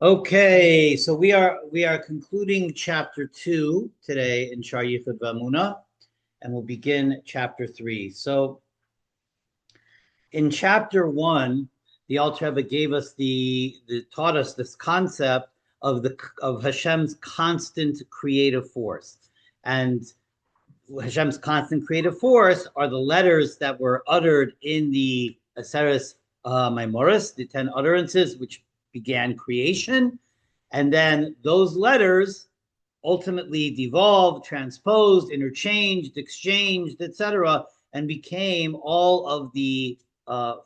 Okay, so we are concluding chapter 2 today in Hayichud V'Amunah, and we'll begin chapter 3. So in chapter 1, the Alter Rebbe gave us taught us this concept of Hashem's constant creative force. And Hashem's constant creative force are the letters that were uttered in the Aseres Maimoros, the 10 utterances, which began creation. And then those letters ultimately devolved, transposed, interchanged, exchanged, etc., and became all of the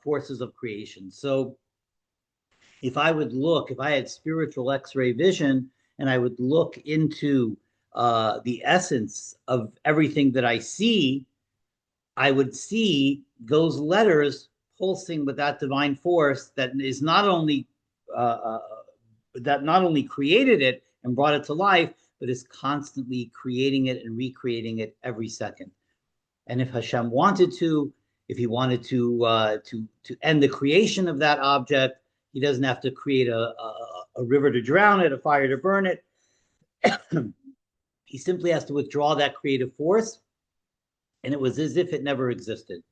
forces of creation. So if I had spiritual X-ray vision, and I would look into the essence of everything that I see, I would see those letters pulsing with that divine force uh, that not only created it and brought it to life, but is constantly creating it and recreating it every second. And if Hashem wanted to, if he wanted to end the creation of that object, he doesn't have to create a river to drown it, a fire to burn it. He simply has to withdraw that creative force, and it was as if it never existed.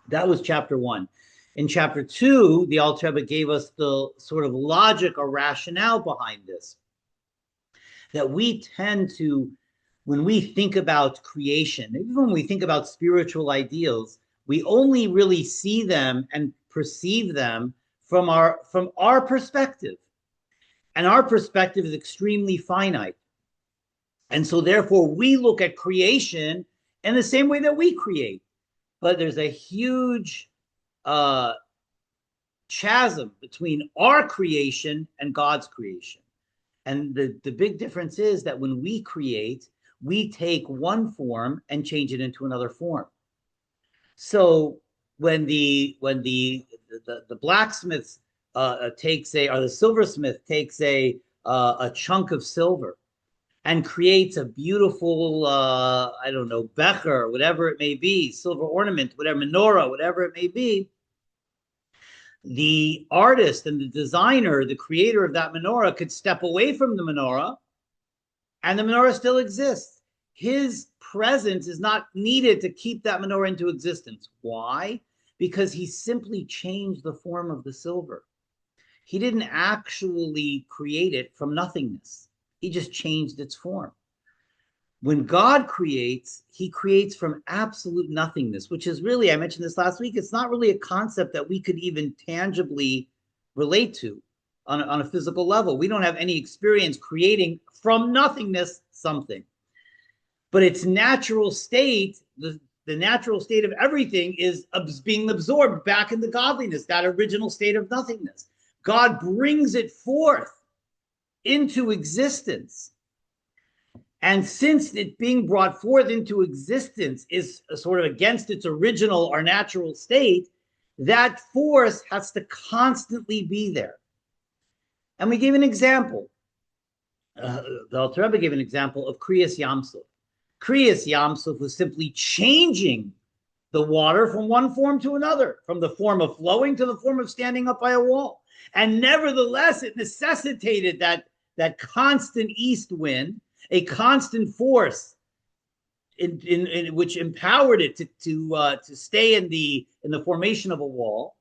That was chapter 1. In chapter 2, the Alter Rebbe gave us the sort of logic or rationale behind this. That we tend to, when we think about creation, even when we think about spiritual ideals, we only really see them and perceive them from our perspective. And our perspective is extremely finite. And so therefore we look at creation in the same way that we create. But there's a huge chasm between our creation and God's creation. And the big difference is that when we create, we take one form and change it into another form. So when the blacksmith or the silversmith takes a chunk of silver and creates a beautiful I don't know, becher, whatever it may be, silver ornament, whatever, menorah, whatever it may be, the artist and the designer, the creator of that menorah, could step away from the menorah and the menorah still exists. His presence is not needed to keep that menorah into existence. Why? Because he simply changed the form of the silver. He didn't actually create it from nothingness. He just changed its form. When God creates, he creates from absolute nothingness, which is really, I mentioned this last week, it's not really a concept that we could even tangibly relate to on a physical level. We don't have any experience creating from nothingness something. But its natural state, the natural state of everything is being absorbed back into godliness, that original state of nothingness. God brings it forth into existence. And since it being brought forth into existence is sort of against its original or natural state, that force has to constantly be there. And we gave an example. The Alter Rebbe gave an example of Kriyas Yamsuf. Kriyas Yamsuf was simply changing the water from one form to another, from the form of flowing to the form of standing up by a wall. And nevertheless, it necessitated that constant east wind, a constant force in which empowered it to stay in the formation of a wall.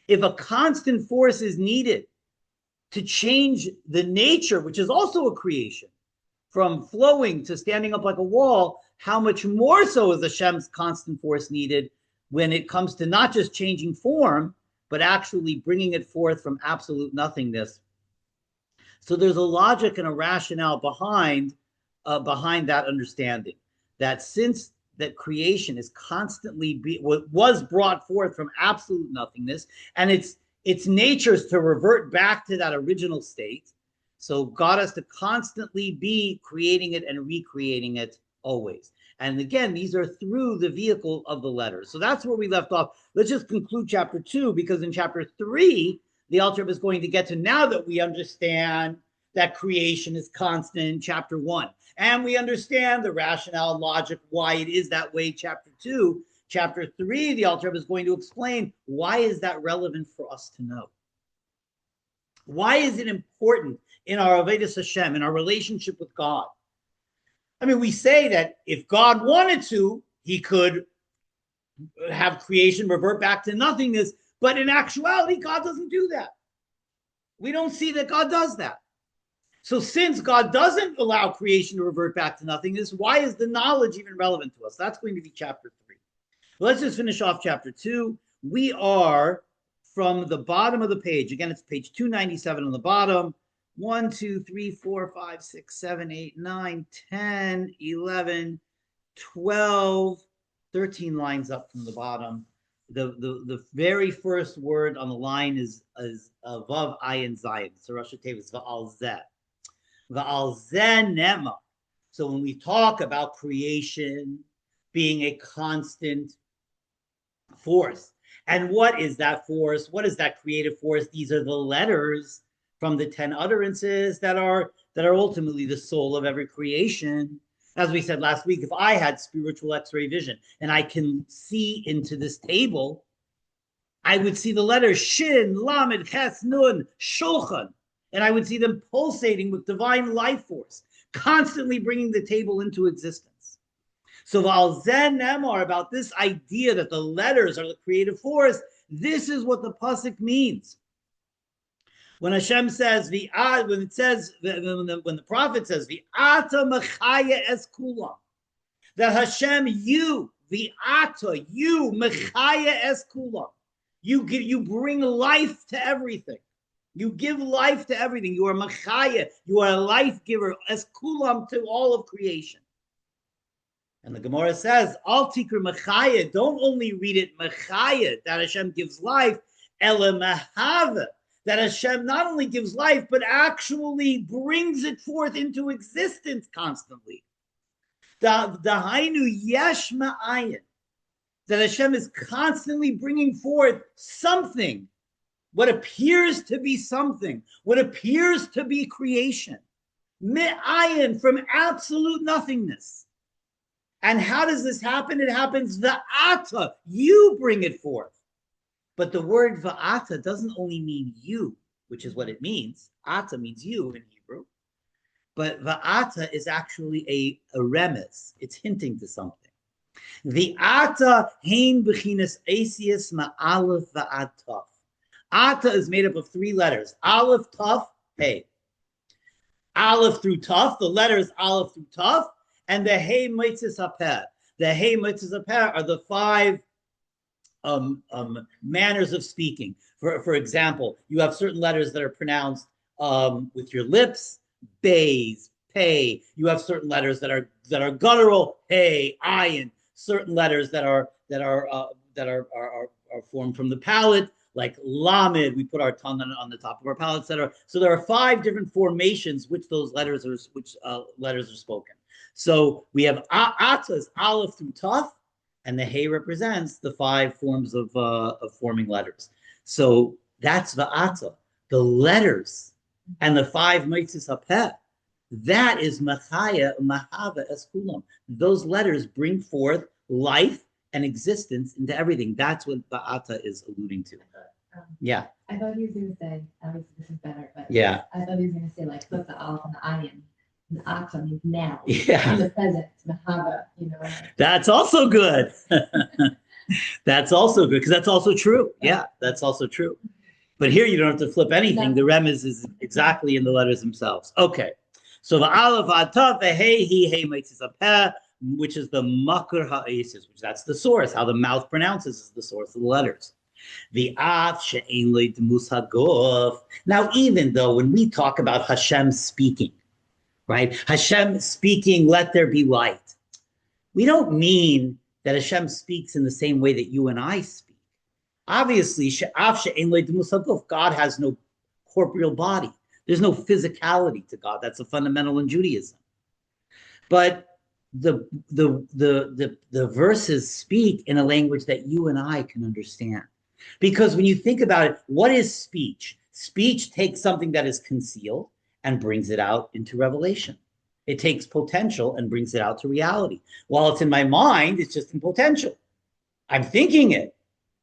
If a constant force is needed to change the nature, which is also a creation, from flowing to standing up like a wall, how much more so is Hashem's constant force needed when it comes to not just changing form, but actually bringing it forth from absolute nothingness. So there's a logic and a rationale behind that understanding, that since that creation is constantly was brought forth from absolute nothingness, and its nature is to revert back to that original state. So God has to constantly be creating it and recreating it always. And again, these are through the vehicle of the letters. So that's where we left off. Let's just conclude chapter 2, because in chapter 3, the Alter Rebbe is going to get to, now that we understand that creation is constant in chapter 1, and we understand the rationale and logic why it is that way, chapter 2. Chapter 3, the Alter Rebbe is going to explain why is that relevant for us to know. Why is it important in our Avodas Hashem, in our relationship with God? I mean, we say that if God wanted to, he could have creation revert back to nothingness, but in actuality, God doesn't do that. We don't see that God does that. So since God doesn't allow creation to revert back to nothingness, why is the knowledge even relevant to us? That's going to be chapter 3. Let's just finish off chapter 2. We are from the bottom of the page. Again, it's page 297 on the bottom. 1, 2, 3, 4, 5, 6, 7, 8, 9, 10, 11, 12, 13 lines up from the bottom. The very first word on the line is Vav Ayin Zayin. So Rosh Hashanah is Va'al Zeh. Va'al Zeh Nema. So when we talk about creation being a constant force, and what is that force? What is that creative force? These are the letters from the 10 utterances that are ultimately the soul of every creation. As we said last week, if I had spiritual X-ray vision and I can see into this table, I would see the letters Shin, Lamed, Ches, Nun, Shulchan, and I would see them pulsating with divine life force, constantly bringing the table into existence. So Al Zen Nemar, about this idea that the letters are the creative force, this is what the pasuk means. When Hashem says when the prophet says V'ata mechaya es kulam, that Hashem, you V'ata, you mechaya es kulam, you bring life to everything. You give life to everything. You are mechaya. You are a life giver as kulam to all of creation. And the Gemara says, Al tikra mechaya. Don't only read it mechaya, that Hashem gives life, ela mahava, that Hashem not only gives life, but actually brings it forth into existence constantly. Dahainu yesh ma'ayin, that Hashem is constantly bringing forth something, what appears to be something, what appears to be creation, me'ayin, from absolute nothingness. And how does this happen? It happens va'ata, you bring it forth. But the word va'ata doesn't only mean you, which is what it means. Ata means you in Hebrew. But va'ata is actually a remez. It's hinting to something. The ata hein b'chinas asius ma'alef va'ad taf. Ata is made up of 3 letters. Aleph, Taf, Hey. Aleph through Taf, the letters Aleph through Taf, and the Hey Mitzvah Sapeh. The Hey Mitzvah Sapeh are the 5 manners of speaking. For example, you have certain letters that are pronounced with your lips, bays, pay. You have certain letters that are guttural, hey, ayin. Certain letters that are formed from the palate, like lamed. We put our tongue on the top of our palate, etc. So there are 5 different formations which letters are spoken. So we have atas, aleph through taf, and the hey represents the 5 forms of forming letters. So that's the ata, the letters, and the 5 mitzvahs hapeh. That is machaya mahava es kulam. Those letters bring forth life and existence into everything. That's what ba'ata is alluding to. Yeah. I thought he was going to say, this is better, but yeah. I thought he was going to say, like, put the aleph and the ayin. And the ata means now. Yeah. In the present, mahava, you know. That's also good. That's also good, because that's also true. Yeah, that's also true. But here you don't have to flip anything. No. The remez is exactly in the letters themselves. Okay. So the aleph, ataf, the hey, he, hey, mitzvah, which is the makar ha'esis, which that's the source. How the mouth pronounces is the source of the letters. The af she'ein le d'mus haguf. Now, even though when we talk about Hashem speaking, right? Hashem speaking, let there be light. We don't mean that Hashem speaks in the same way that you and I speak. Obviously, she'af she'ein le d'mus haguf. God has no corporeal body. There's no physicality to God. That's a fundamental in Judaism. But the verses speak in a language that you and I can understand. Because when you think about it, what is speech? Speech takes something that is concealed and brings it out into revelation. It takes potential and brings it out to reality. While it's in my mind, it's just in potential. I'm thinking it.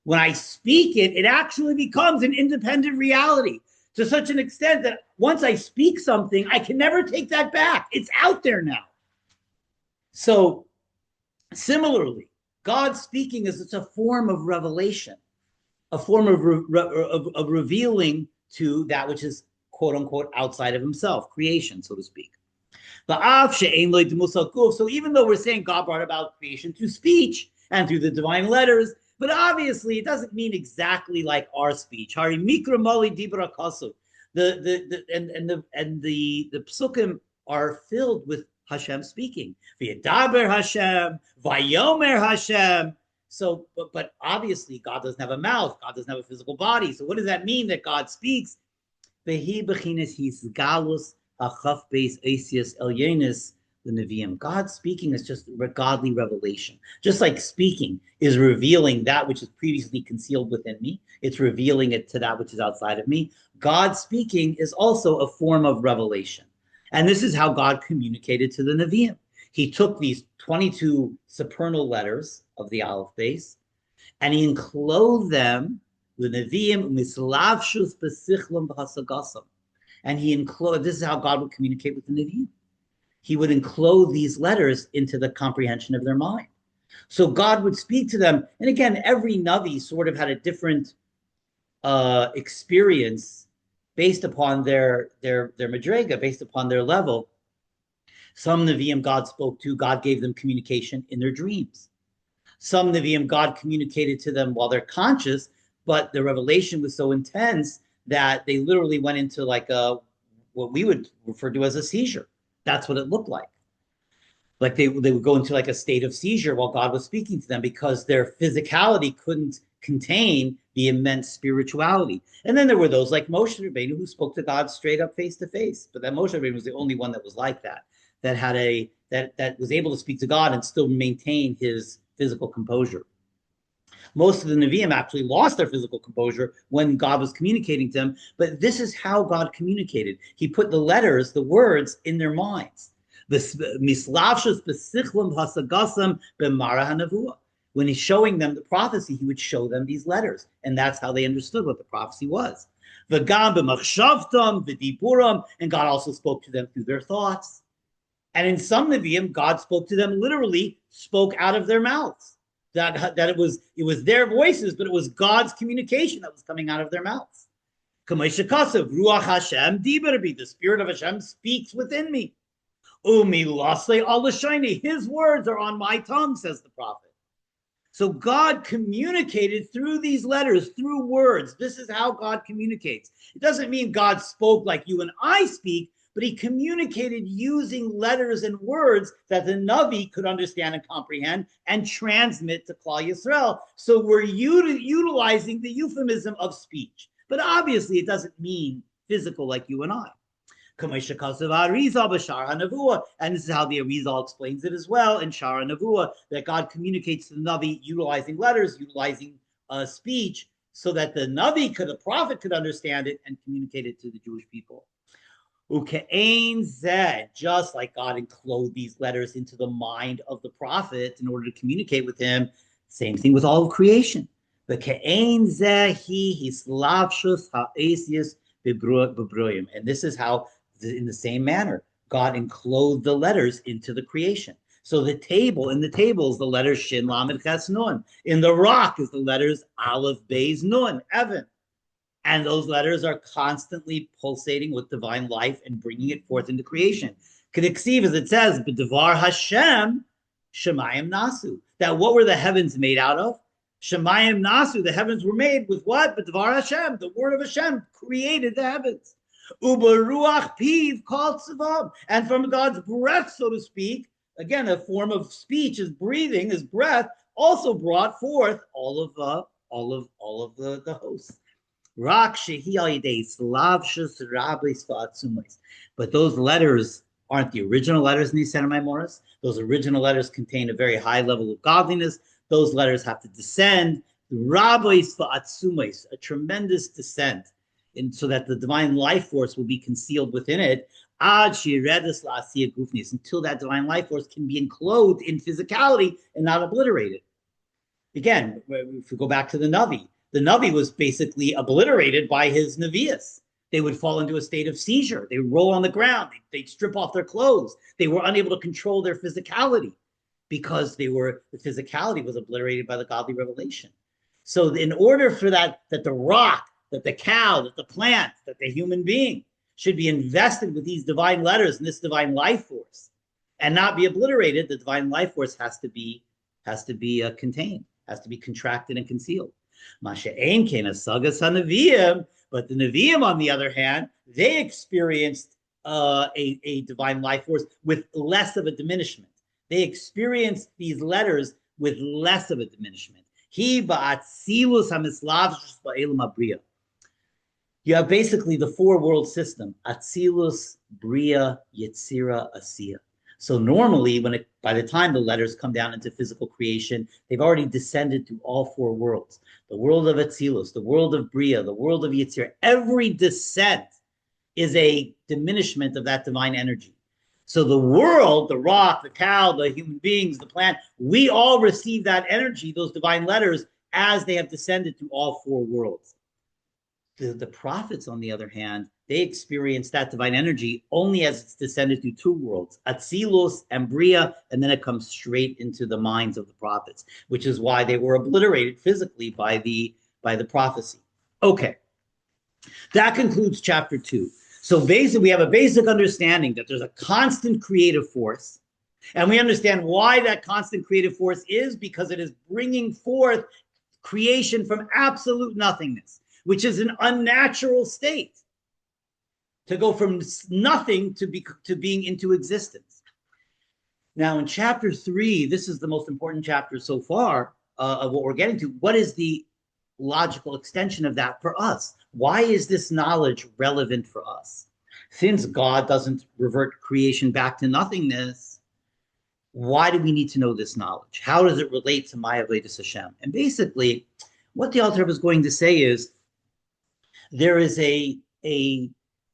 When I speak it, it actually becomes an independent reality. to such an extent that once I speak something, I can never take that back. It's out there now. So similarly, God speaking is it's a form of revelation, a form of revealing to that which is quote unquote outside of himself, creation, so to speak. So even though we're saying God brought about creation through speech and through the divine letters, but obviously it doesn't mean exactly like our speech. The psukim are filled with Hashem speaking. V'yadaber Hashem, vayomer Hashem. So, but obviously God doesn't have a mouth. God doesn't have a physical body. So what does that mean that God speaks? Vehi b'chinas hisgalus hachaf beis asius elyenis the Nevi'im. God speaking is just godly revelation. Just like speaking is revealing that which is previously concealed within me, it's revealing it to that which is outside of me. God speaking is also a form of revelation. And this is how God communicated to the Nevi'im. He took these 22 supernal letters of the Aleph base, and he enclosed them with Nevi'im mislavshus besichlam b'hasagasam. And he enclosed, this is how God would communicate with the Nevi'im. He would enclose these letters into the comprehension of their mind. So God would speak to them. And again, every Navi sort of had a different experience based upon their madrega, based upon their level. Some Nevi'im God spoke to, God gave them communication in their dreams. Some Nevi'im God communicated to them while they're conscious, but the revelation was so intense that they literally went into like what we would refer to as a seizure. That's what it looked like. Like they would go into like a state of seizure while God was speaking to them because their physicality couldn't contain the immense spirituality. And then there were those like Moshe Rabbeinu who spoke to God straight up face to face. But that Moshe Rabbeinu was the only one that was like that had that was able to speak to God and still maintain his physical composure. Most of the Nevi'im actually lost their physical composure when God was communicating to them, but this is how God communicated. He put the letters, the words, in their minds. When he's showing them the prophecy, he would show them these letters, and that's how they understood what the prophecy was. And God also spoke to them through their thoughts. And in some Nevi'im, God spoke to them literally, spoke out of their mouths. That it was their voices, but it was God's communication that was coming out of their mouths. Ruach Hashem diberbi, the Spirit of Hashem speaks within me. His words are on my tongue, says the prophet. So God communicated through these letters, through words. This is how God communicates. It doesn't mean God spoke like you and I speak, but he communicated using letters and words that the Navi could understand and comprehend and transmit to Klal Yisrael. So we're utilizing the euphemism of speech. But obviously it doesn't mean physical like you and I. And this is how the Arizal explains it as well in Sha'ar that God communicates to the Navi utilizing letters, utilizing speech, so that the prophet could understand it and communicate it to the Jewish people. Just like God enclosed these letters into the mind of the prophet in order to communicate with him, same thing with all of creation. And this is how, in the same manner, God enclosed the letters into the creation. So in the table is the letters Shin Lamed Ches Nun. In the rock is the letters Aleph Beis Nun, Evan. And those letters are constantly pulsating with divine life and bringing it forth into creation. K'diksiv, as it says, B'devar Hashem, Shemayim Nasu. That what were the heavens made out of? Shemayim Nasu, the heavens were made with what? B'devar Hashem, the word of Hashem created the heavens. U'beruach piv kol tzivam. And from God's breath, so to speak, again, a form of speech, his breathing, his breath, also brought forth all of the hosts. But those letters aren't the original letters in the Sefer Maimoros. Those original letters contain a very high level of godliness. Those letters have to descend, a tremendous descent, so that the divine life force will be concealed within it, until that divine life force can be enclosed in physicality and not obliterated. Again, if we go back to the Navi was basically obliterated by his Nevi'us. They would fall into a state of seizure. They would roll on the ground. They'd strip off their clothes. They were unable to control their physicality because the physicality was obliterated by the godly revelation. So in order for that the rock, that the cow, that the plant, that the human being should be invested with these divine letters and this divine life force and not be obliterated, the divine life force has to be contained, has to be contracted and concealed. Masha ein ken asagas hanaviyim, but the Nevi'im, on the other hand, they experienced a divine life force with less of a diminishment. They experienced these letters with less of a diminishment. He ba'atzilus hamislavshus ba'elam abriya. You have basically the four world system: Atzilus, Bria, Yetzira, Asiya. So normally, by the time the letters come down into physical creation, they've already descended to all four worlds: the world of Atzilus, the world of Bria, the world of Yetzira. Every descent is a diminishment of that divine energy. So the world, the rock, the cow, the human beings, the plant, we all receive that energy, those divine letters, as they have descended to all four worlds. The prophets, on the other hand, they experience that divine energy only as it's descended to two worlds, Atzilus and Bria, and then it comes straight into the minds of the prophets, which is why they were obliterated physically by the prophecy. Okay, that concludes chapter 2. So basically, we have a basic understanding that there's a constant creative force, and we understand why that constant creative force is because it is bringing forth creation from absolute nothingness, which is an unnatural state, to go from nothing to being into existence. Now, in chapter 3, this is the most important chapter so far of what we're getting to. What is the logical extension of that for us? Why is this knowledge relevant for us? Since God doesn't revert creation back to nothingness, why do we need to know this knowledge? How does it relate to my Avodas Hashem? And basically, what the Alter Rebbe is going to say is there is a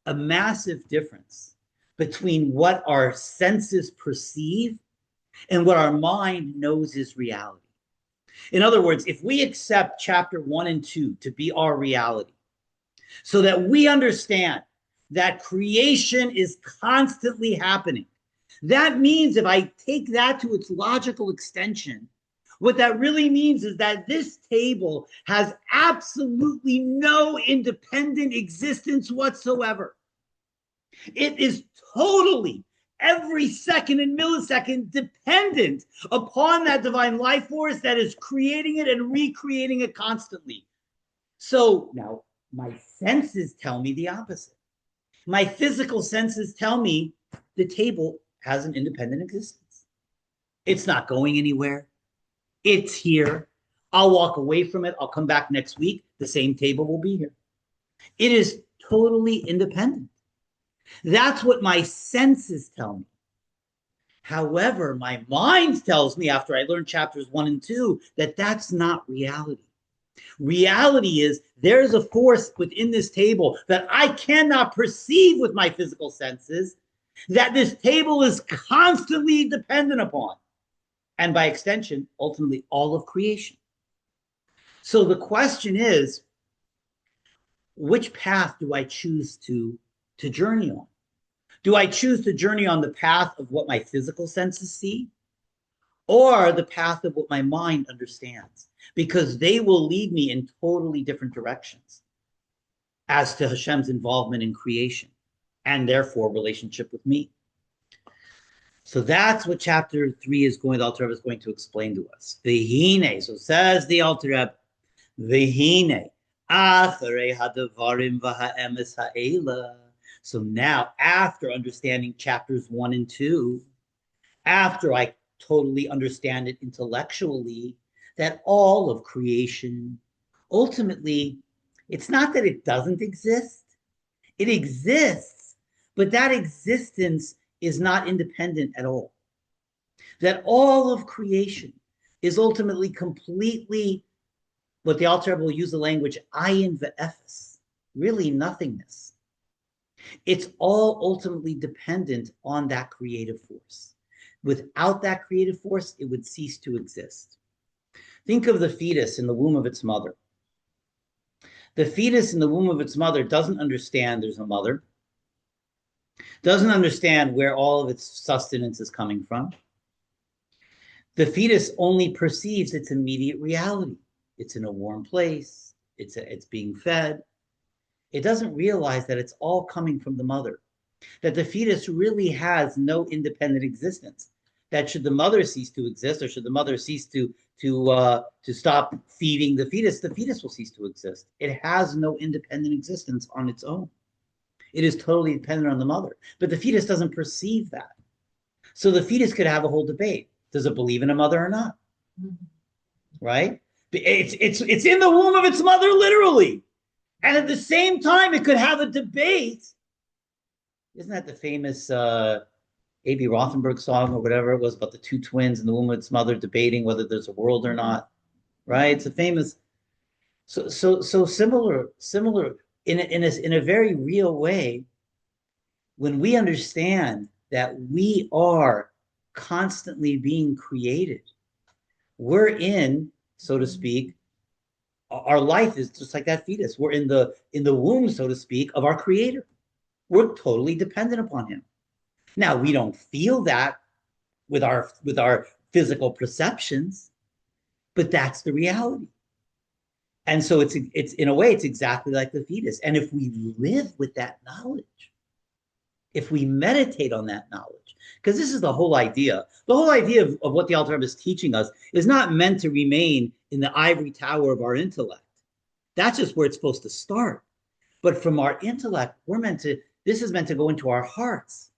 massive difference between what our senses perceive and what our mind knows is reality. In other words, if we accept chapter 1 and 2 to be our reality, so that we understand that creation is constantly happening, that means if I take that to its logical extension, what that really means is that this table has absolutely no independent existence whatsoever. It is totally, every second and millisecond, dependent upon that divine life force that is creating it and recreating it constantly. So now my senses tell me the opposite. My physical senses tell me the table has an independent existence. It's not going anywhere. It's here. I'll walk away from it. I'll come back next week. The same table will be here. It is totally independent. That's what my senses tell me. However, my mind tells me after I learned chapters 1 and 2 that that's not reality. Reality is there's a force within this table that I cannot perceive with my physical senses, that this table is constantly dependent upon, and by extension, ultimately all of creation. So the question is, which path do I choose to journey on? Do I choose to journey on the path of what my physical senses see, or the path of what my mind understands? Because they will lead me in totally different directions as to Hashem's involvement in creation and therefore relationship with me. So that's what chapter 3 is going, the Alter Rebbe is going to explain to us. V'hine, so says the Alter Rebbe, v'hine, acharei hadavarim v'ha'emes ha'ela. So now, after understanding chapters 1 and 2, after I totally understand it intellectually, that all of creation, ultimately, it's not that it doesn't exist. It exists, but that existence is not independent at all. That all of creation is ultimately completely, what the Alter Rebbe will use the language, ayin ve'efes, really nothingness. It's all ultimately dependent on that creative force. Without that creative force, it would cease to exist. Think of the fetus in the womb of its mother. The fetus in the womb of its mother doesn't understand there's a mother, doesn't understand where all of its sustenance is coming from. The fetus only perceives its immediate reality. It's in a warm place. It's being fed. It doesn't realize that it's all coming from the mother, that the fetus really has no independent existence. That should the mother cease to exist, or should the mother cease to stop feeding the fetus will cease to exist. It has no independent existence on its own. It is totally dependent on the mother. But the fetus doesn't perceive that. So the fetus could have a whole debate. Does it believe in a mother or not? Right? It's in the womb of its mother, literally. And at the same time, it could have a debate. Isn't that the famous A.B. Rothenberg song or whatever it was about the two twins in the womb of its mother debating whether there's a world or not? Right? It's a famous. So similar in a very real way. When we understand that we are constantly being created, we're in, so to speak, our life is just like that fetus. We're in the womb, so to speak, of our Creator. We're totally dependent upon Him. Now, we don't feel that with our physical perceptions, but that's the reality. And so it's in a way, it's exactly like the fetus. And if we live with that knowledge, if we meditate on that knowledge, because this is the whole idea. The whole idea of what the Alter Rebbe is teaching us is not meant to remain in the ivory tower of our intellect. That's just where it's supposed to start. But from our intellect, this is meant to go into our hearts,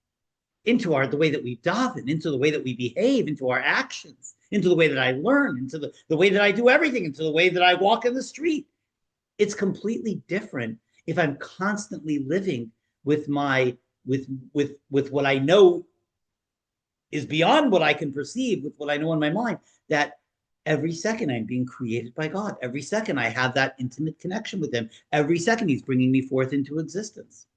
into the way that we daven, into the way that we behave, into our actions, into the way that I learn, into the way that I do everything, into the way that I walk in the street. It's completely different if I'm constantly living with what I know is beyond what I can perceive, with what I know in my mind, that every second I'm being created by God. Every second I have that intimate connection with Him. Every second He's bringing me forth into existence.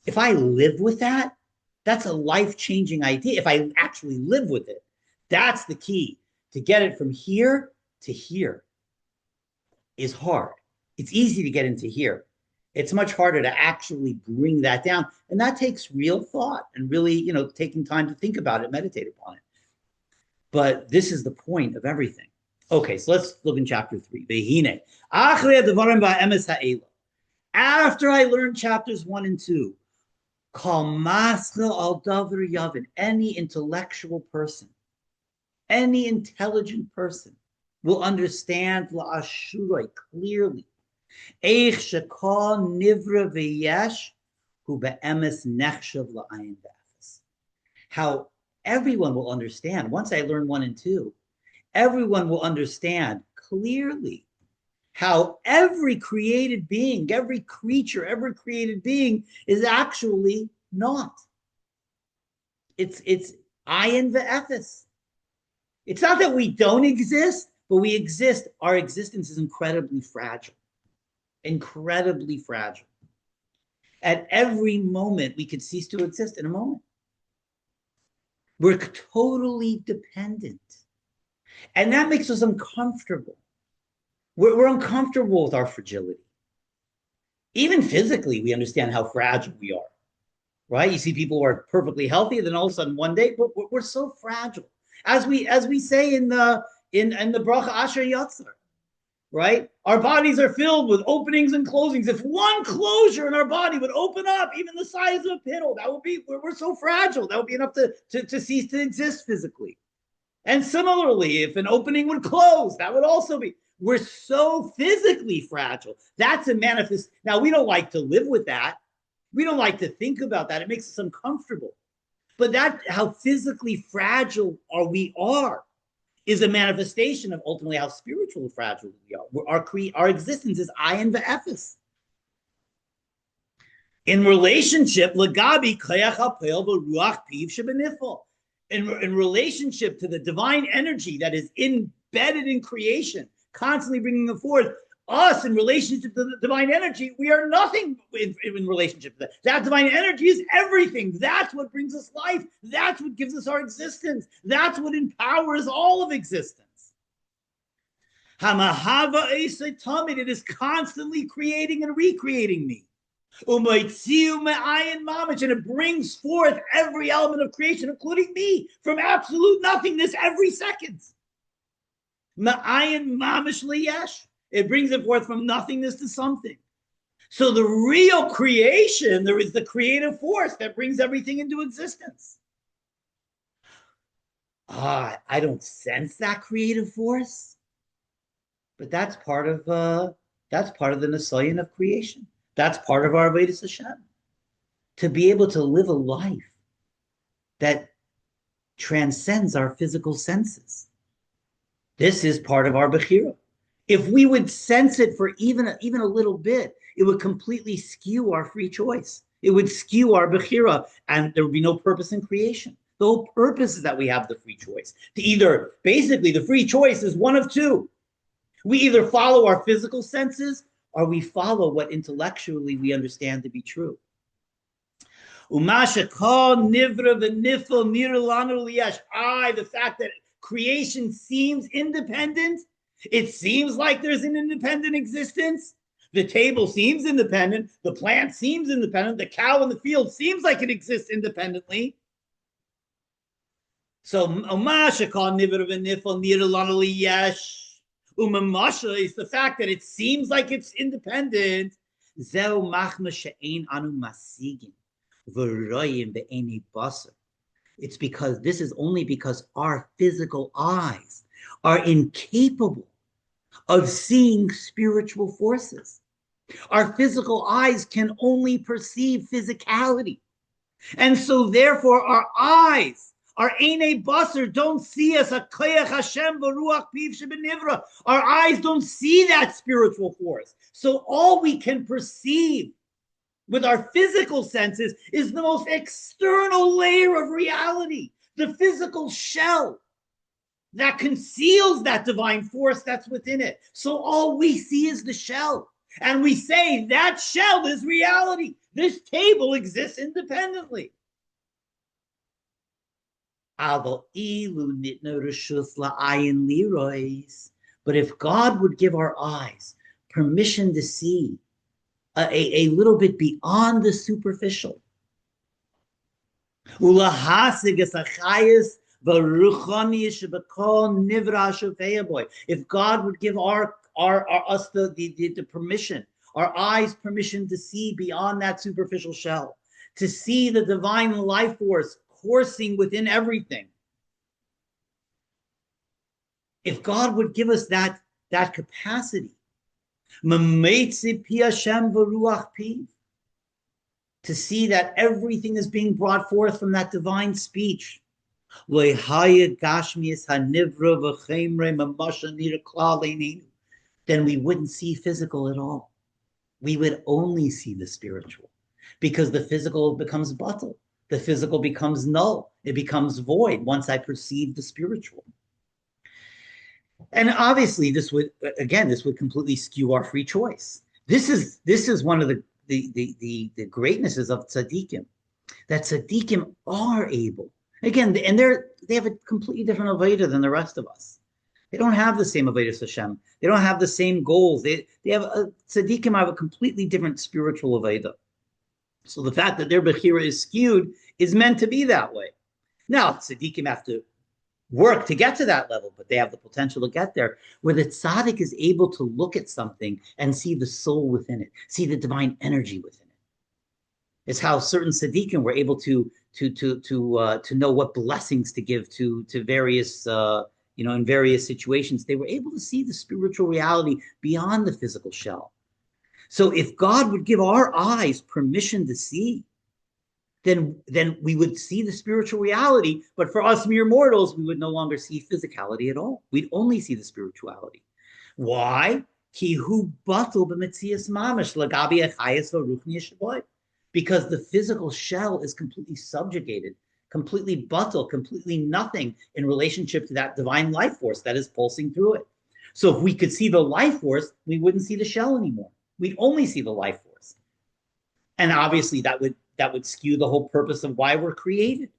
If I live with that, that's a life-changing idea. If I actually live with it, that's the key. To get it from here to here is hard. It's easy to get into here. It's much harder to actually bring that down. And that takes real thought and really, taking time to think about it, meditate upon it. But this is the point of everything. Okay, so let's look in chapter 3. After I learned chapters 1 and 2, any intellectual person, any intelligent person will understand clearly how everyone will understand. Once I learn 1 and 2, everyone will understand clearly how every created being, every creature, every created being is actually not. It's ayin ve'efes. It's not that we don't exist, but we exist. Our existence is incredibly fragile. Incredibly fragile. At every moment, we could cease to exist in a moment. We're totally dependent. And that makes us uncomfortable. We're uncomfortable with our fragility. Even physically, we understand how fragile we are, right? You see people who are perfectly healthy, and then all of a sudden one day, we're so fragile. As we say in the bracha Asher Yatzar, right? Our bodies are filled with openings and closings. If one closure in our body would open up, even the size of a pinhole, that would be, we're so fragile. That would be enough to cease to exist physically. And similarly, if an opening would close, that would also be, we're so physically fragile. That's a manifest. Now, we don't like to live with that. We don't like to think about that. It makes us uncomfortable. But that, how physically fragile we are, is a manifestation of ultimately how spiritually fragile we are. Our existence is ayin ve'efes. In relationship, lagabi koyach hapel v'ruach piv shebenifel. In relationship to the divine energy that is embedded in creation, constantly bringing it forth, us in relationship to the divine energy, we are nothing in relationship to that. That divine energy is everything. That's what brings us life. That's what gives us our existence. That's what empowers all of existence. Hamahava Esei Tamid, it is constantly creating and recreating me. Umaitziu me'ayin mamish, and it brings forth every element of creation, including me, from absolute nothingness every second. Me'ayin mamish liyesh, it brings it forth from nothingness to something. So the real creation, there is the creative force that brings everything into existence. I don't sense that creative force, but that's part of the Nisayan of creation. That's part of our Avodas Hashem. To be able to live a life that transcends our physical senses. This is part of our Bechira. If we would sense it for even a little bit, it would completely skew our free choice. It would skew our Bechira, and there would be no purpose in creation. The whole purpose is that we have the free choice. Basically, the free choice is one of two. We either follow our physical senses or we follow what intellectually we understand to be true. The fact that creation seems independent, it seems like there's an independent existence. The table seems independent, the plant seems independent, the cow in the field seems like it exists independently. So Umasha called Nivra v'Nifel Niralana Liyesh. Umamasha is the fact that it seems like it's independent. Zeu machma she'ein anu masigin v'royim be'eni basar. It's because this is only because our physical eyes are incapable of seeing spiritual forces. Our physical eyes can only perceive physicality. And so therefore our eyes, our Einei Basar, don't see us a Koyach Hashem Baruch Piv Shebenivra. Our eyes don't see that spiritual force. So all we can perceive with our physical senses is the most external layer of reality, the physical shell that conceals that divine force that's within it. So all we see is the shell. And we say that shell is reality. This table exists independently. But if God would give our eyes permission to see a little bit beyond the superficial, if God would give us the permission, our eyes permission to see beyond that superficial shell, to see the divine life force coursing within everything. If God would give us that capacity, to see that everything is being brought forth from that divine speech, then we wouldn't see physical at all. We would only see the spiritual, because the physical becomes batal. The physical becomes null. It becomes void once I perceive the spiritual. And obviously, this would completely skew our free choice. This is one of the greatnesses of tzaddikim, that tzaddikim are able, again, and they have a completely different avodah than the rest of us. They don't have the same avodas Hashem. They don't have the same goals. Tzaddikim have a completely different spiritual avodah. So the fact that their bechira is skewed is meant to be that way. Now, tzaddikim have to work to get to that level, but they have the potential to get there, where the tzaddik is able to look at something and see the soul within it, see the divine energy within it. It's how certain tzaddikim were able to know what blessings to give to various in various situations. They were able to see the spiritual reality beyond the physical shell. So if God would give our eyes permission to see, then we would see the spiritual reality. But for us mere mortals, we would no longer see physicality at all. We'd only see the spirituality. Why? Because the physical shell is completely subjugated, completely batal, completely nothing in relationship to that divine life force that is pulsing through it. So if we could see the life force, we wouldn't see the shell anymore. We'd only see the life force. And obviously that would skew the whole purpose of why we're created.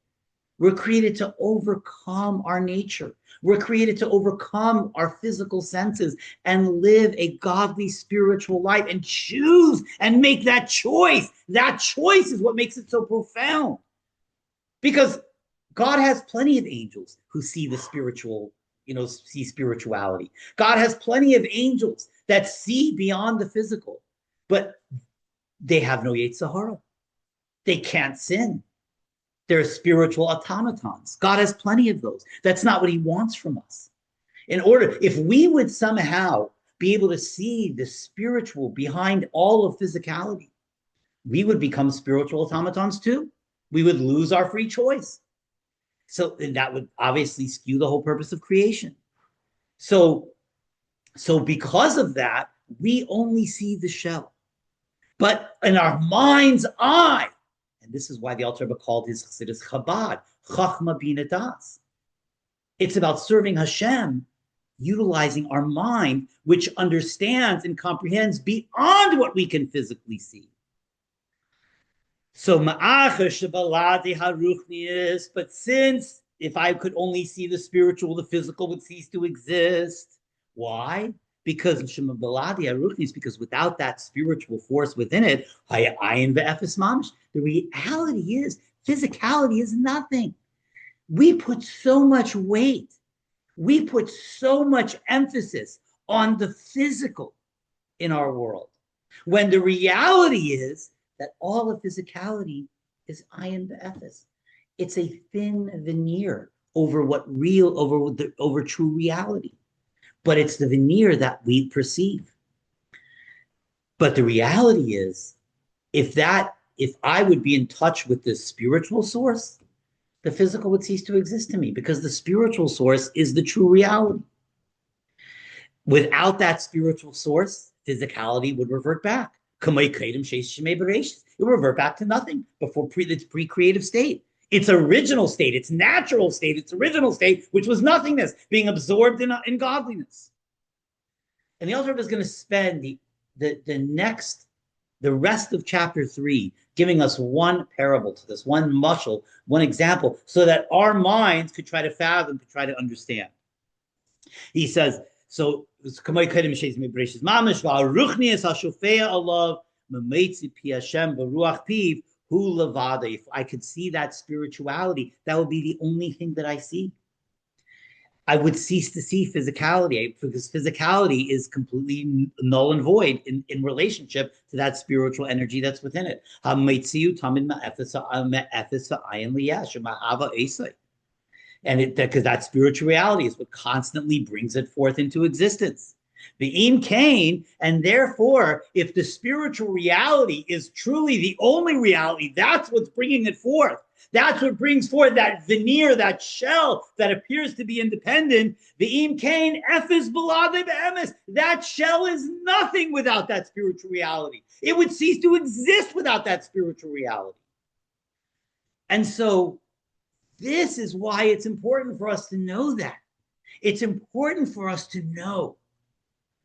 We're created to overcome our nature. We're created to overcome our physical senses and live a godly spiritual life and choose and make that choice. That choice is what makes it so profound. Because God has plenty of angels who see the spiritual, see spirituality. God has plenty of angels that see beyond the physical, but they have no Yetzer Hara. They can't sin. They're spiritual automatons. God has plenty of those. That's not what he wants from us. If we would somehow be able to see the spiritual behind all of physicality, we would become spiritual automatons too. We would lose our free choice. So that would obviously skew the whole purpose of creation. So because of that, we only see the shell. But in our mind's eye, and this is why the Alter Rebbe called his Chassidus Chabad, Chachma Bina Das. It's about serving Hashem, utilizing our mind, which understands and comprehends beyond what we can physically see. So ma'acher shebaladi haruchnius, but since if I could only see the spiritual, the physical would cease to exist. Why? Because shebaladi haruchnius, because without that spiritual force within it, hayayin ve'efes mamish. The reality is physicality is nothing. We put so much weight, we put so much emphasis on the physical in our world, when the reality is that all of physicality is ayin be'efes. It's a thin veneer over over true reality, but it's the veneer that we perceive. But the reality is, if I would be in touch with this spiritual source, the physical would cease to exist to me, because the spiritual source is the true reality. Without that spiritual source, physicality would revert back. It will revert back to nothing before its pre-creative state. Its original state, its natural state, its original state, which was nothingness, being absorbed in godliness. And the Alter Rebbe is going to spend the rest of chapter 3 giving us one parable to this, one mashal, one example, so that our minds could try to fathom, could try to understand. He says, so I could see that spirituality, that would be the only thing that I see. I would cease to see physicality, because physicality is completely null and void in relationship to that spiritual energy that's within it. And because that spirituality is what constantly brings it forth into existence. The Im Kain, and therefore, if the spiritual reality is truly the only reality, that's what's bringing it forth. That's what brings forth that veneer, that shell that appears to be independent. The Im Kain, Efes Balade Be'emes. That shell is nothing without that spiritual reality. It would cease to exist without that spiritual reality. And so, this is why it's important for us to know that. It's important for us to know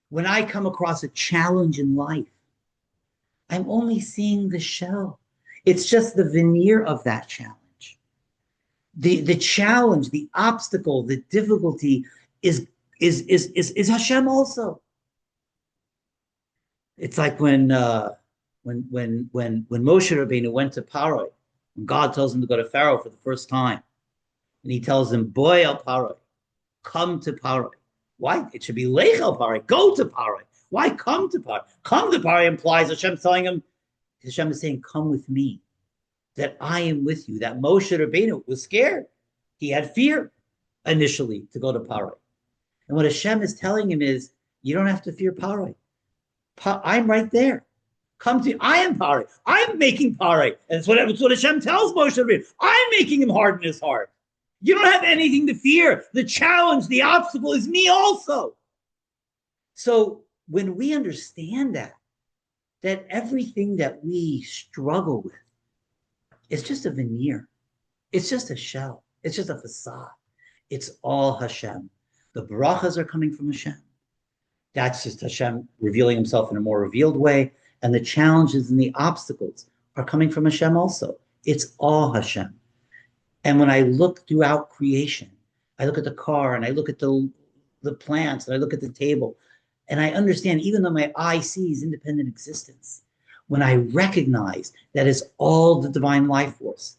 when I come across a challenge in life, I'm only seeing the shell. It's just the veneer of that challenge. The challenge, the obstacle, the difficulty is Hashem also. It's like when Moshe Rabbeinu went to Paro, and God tells him to go to Pharaoh for the first time, and he tells him, "Boy al Paro, come to Paro." Why? It should be Lech al Paro, go to Paro. Why come to Paro? Come to Paro implies Hashem's telling him, Hashem is saying, come with me, that I am with you. That Moshe Rabbeinu was scared. He had fear initially to go to Paro. And what Hashem is telling him is, you don't have to fear Paro. I'm right there. Come to, I am Paro. I'm making Paro. And that's what Hashem tells Moshe Rabbeinu. I'm making him harden his heart. You don't have anything to fear. The challenge, the obstacle is me also. So when we understand that everything that we struggle with is just a veneer. It's just a shell. It's just a facade. It's all Hashem. The brachas are coming from Hashem. That's just Hashem revealing himself in a more revealed way. And the challenges and the obstacles are coming from Hashem also. It's all Hashem. And when I look throughout creation, I look at the car and I look at the plants and I look at the table, and I understand, even though my eye sees independent existence, when I recognize that it's all the divine life force,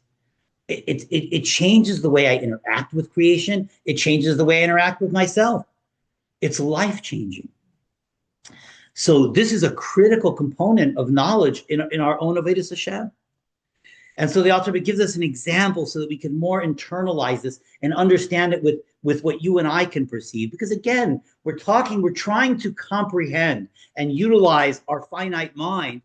it changes the way I interact with creation. It changes the way I interact with myself. It's life changing. So this is a critical component of knowledge in our own Avodas Hashem. And so the Alter Rebbe gives us an example so that we can more internalize this and understand it with what you and I can perceive. Because again, we're trying to comprehend and utilize our finite mind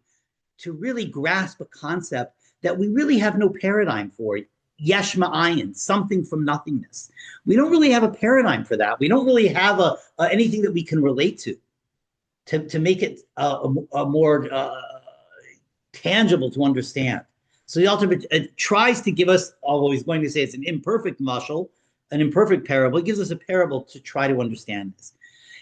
to really grasp a concept that we really have no paradigm for. Yesh ma'ayin, something from nothingness. We don't really have a paradigm for that. We don't really have anything that we can relate to make it a more tangible to understand. So the Alter Rebbe tries to give us, although he's going to say it's an imperfect mashal, an imperfect parable, he gives us a parable to try to understand this.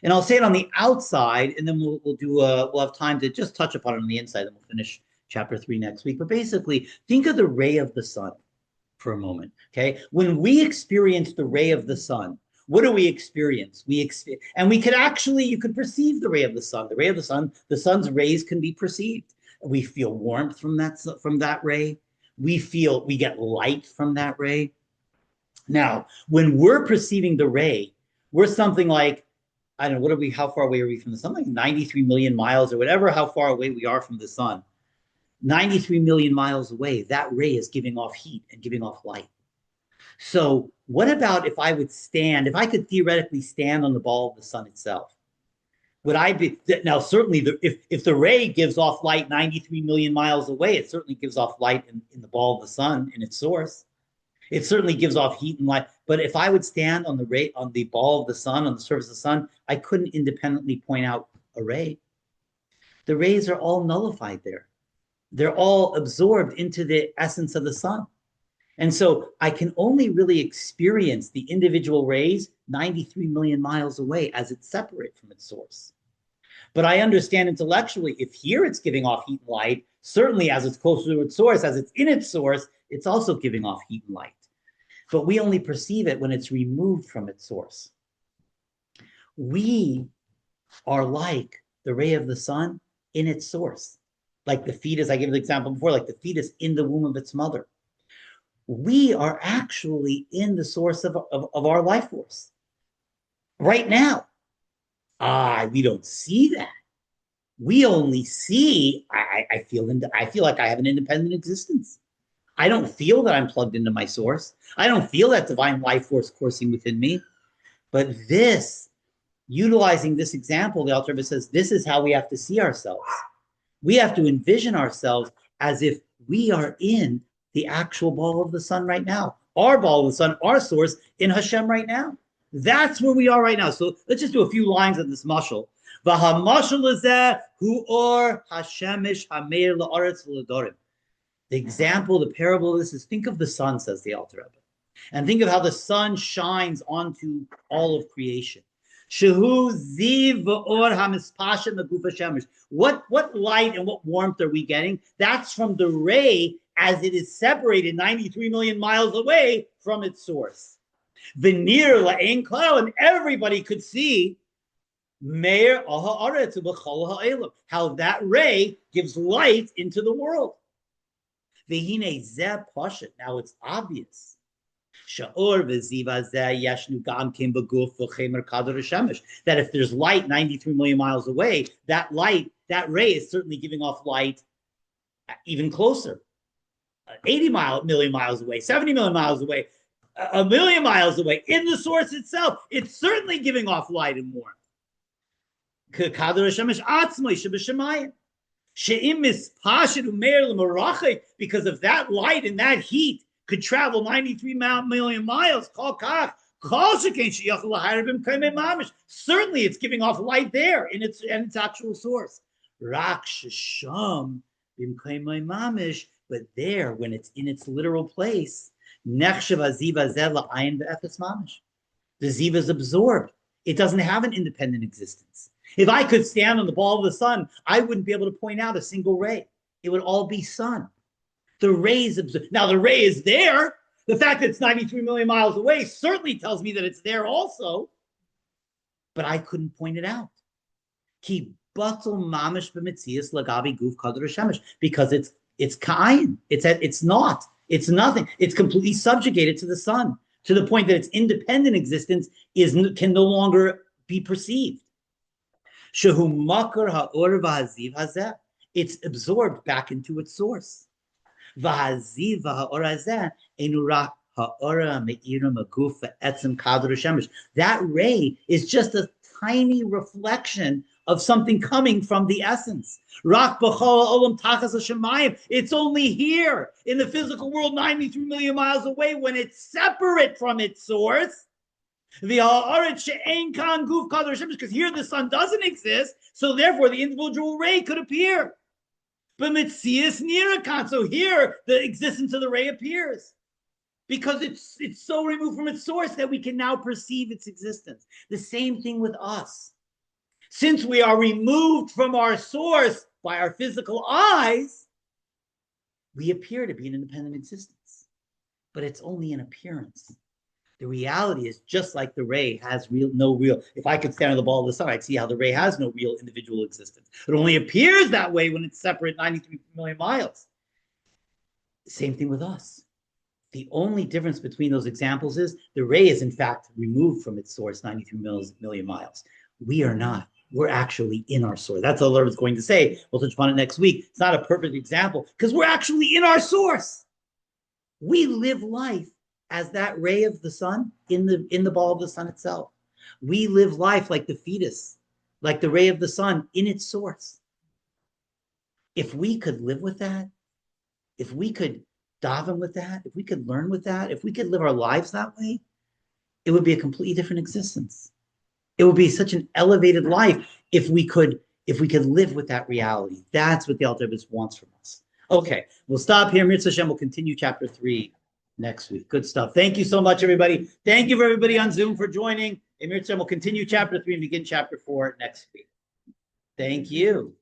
And I'll say it on the outside, and then we'll have time to just touch upon it on the inside, and we'll finish chapter 3 next week. But basically, think of the ray of the sun for a moment. Okay, when we experience the ray of the sun, what do we experience? And we could actually, you could perceive the ray of the sun. The ray of the sun, the sun's rays can be perceived. We feel warmth from that ray. We get light from that ray. Now, when we're perceiving the ray, we're something like, I don't know, how far away are we from the sun? Like 93 million miles or whatever, how far away we are from the sun. 93 million miles away, that ray is giving off heat and giving off light. So what about if I could theoretically stand on the ball of the sun itself? Would I be, now certainly if the ray gives off light 93 million miles away, it certainly gives off light in the ball of the sun in its source. It certainly gives off heat and light. But if I would stand on the ball of the sun, on the surface of the sun, I couldn't independently point out a ray. The rays are all nullified there. They're all absorbed into the essence of the sun. And so I can only really experience the individual rays 93 million miles away as it's separate from its source. But I understand intellectually, if here it's giving off heat and light, certainly as it's closer to its source, as it's in its source, it's also giving off heat and light. But we only perceive it when it's removed from its source. We are like the ray of the sun in its source. Like the fetus, I gave the example before, like the fetus in the womb of its mother. We are actually in the source of our life force right now. We don't see that. We only see, I feel like I have an independent existence. I don't feel that I'm plugged into my source. I don't feel that divine life force coursing within me. But utilizing this example, the Alter Rebbe says, this is how we have to see ourselves. We have to envision ourselves as if we are in the actual ball of the sun right now. Our ball of the sun, our source in Hashem right now. That's where we are right now. So let's just do a few lines of this mashal. The example, the parable of this is, think of the sun, says the Alter Rebbe, and think of how the sun shines onto all of creation. What light and what warmth are we getting? That's from the ray as it is separated 93 million miles away from its source. Veneer la'ein klal, and everybody could see how that ray gives light into the world. Now it's obvious. That if there's light 93 million miles away, that ray is certainly giving off light even closer. 80 million miles away, 70 million miles away, a million miles away, in the source itself, it's certainly giving off light and warmth. Because if that light and that heat could travel 93 million miles, certainly it's giving off light there in its actual source. But there, when it's in its literal place, the ziva is absorbed. It doesn't have an independent existence. If I could stand on the ball of the sun, I wouldn't be able to point out a single ray. It would all be sun. The ray is absorbed. Now the ray is there, The fact that it's 93 million miles away certainly tells me that it's there also, but I couldn't point it out. Because it's kain. It's not. It's nothing. It's completely subjugated to the sun, to the point that its independent existence can no longer be perceived. It's absorbed back into its source. That ray is just a tiny reflection of something coming from the essence. It's only here in the physical world, 93 million miles away, when it's separate from its source. Because here the sun doesn't exist, so therefore the individual ray could appear. But Mitzias Nirakan, so here the existence of the ray appears. Because it's so removed from its source that we can now perceive its existence. The same thing with us. Since we are removed from our source by our physical eyes, we appear to be an independent existence. But it's only an appearance. The reality is just like the ray has no real. If I could stand on the ball of the sun, I'd see how the ray has no real individual existence. It only appears that way when it's separate 93 million miles. Same thing with us. The only difference between those examples is the ray is in fact removed from its source 93 million miles. We are not. We're actually in our source. That's all the Lord is going to say. We'll touch upon it next week. It's not a perfect example because we're actually in our source. We live life as that ray of the sun in the ball of the sun itself. We live life like the fetus, like the ray of the sun in its source. If we could live with that, if we could daven with that, if we could learn with that, if we could live our lives that way, it would be a completely different existence. It would be such an elevated life if we could live with that reality. That's what the Alter Rebbe wants from us. Okay, we'll stop here. Mitzvah Hashem, we'll continue chapter 3 next week. Good stuff. Thank you so much, everybody. Thank you for everybody on Zoom for joining. And Mitzvah Hashem, we'll continue chapter 3 and begin chapter 4 next week. Thank you.